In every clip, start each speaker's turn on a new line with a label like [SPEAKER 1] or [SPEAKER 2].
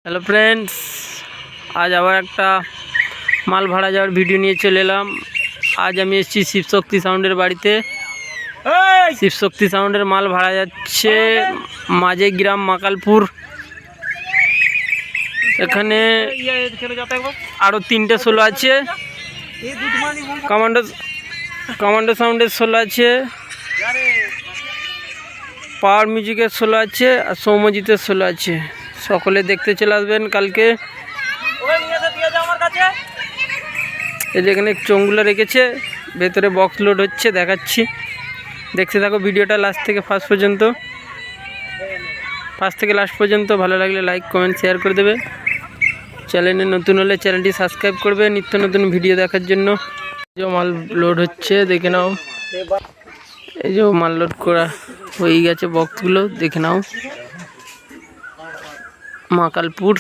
[SPEAKER 1] Hello friends, আজ আবার একটা মাল ভাড়া যাওয়ার ভিডিও নিয়ে চলে এলাম। আজ আমি এসেছি শিবশক্তি সাউন্ডের বাড়িতে। শিবশক্তি সাউন্ডের মাল ভাড়া যাচ্ছে মাঝে গ্রাম মাকালপুর। এখানে আরও 3টে সোলো আছে। কমান্ডো সাউন্ডের সোলো আছে, পাওয়ার মিউজিকের সোলো আছে আর সৌম্যজিতের সোলো আছে। সকলে দেখতে চলে আসবেন কালকে। এই যেখানে চোঙগুলো রেখেছে, ভেতরে বক্স লোড হচ্ছে, দেখাচ্ছি। দেখতে থাকো ভিডিওটা ফার্স্ট থেকে লাস্ট পর্যন্ত। ভালো লাগলে লাইক কমেন্ট শেয়ার করে দেবে। চ্যানেলে নতুন হলে চ্যানেলটি সাবস্ক্রাইব করবে নিত্য নতুন ভিডিও দেখার জন্য। যে মাল লোড হচ্ছে দেখে নাও। এই যে মাল লোড করা হয়ে গেছে, বক্সগুলো দেখে নাও। মাকালপুর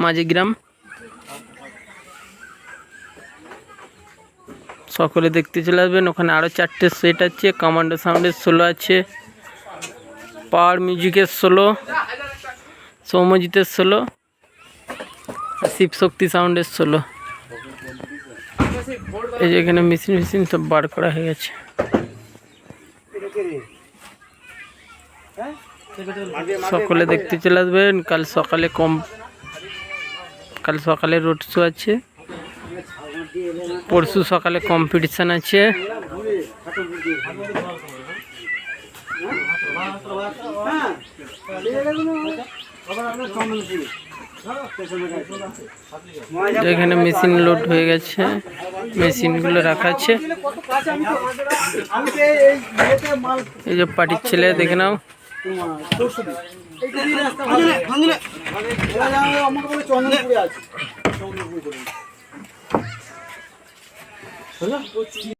[SPEAKER 1] মাঝে গ্রাম। সকলে দেখতে চলে আসবেন। ওখানে আরও 4টে সেট আছে। কমান্ডো সাউন্ডের সোলো আছে, পাওয়ার মিউজিকের সোলো, সৌম্যজিতের সোলো, শিবশক্তি সাউন্ডের সোলো। এই যে এখানে মেশিন সব বার করা হয়ে গেছে। সকলে দেখতে চলে আসবেন। কাল সকালে রোড শো আছে, পরশু সকালে কম্পিটিশান আছে। এখানে মেশিন লোড হয়ে গেছে, মেশিনগুলো রাখা আছে। এই যে পার্টির ছেলে দেখে নাও।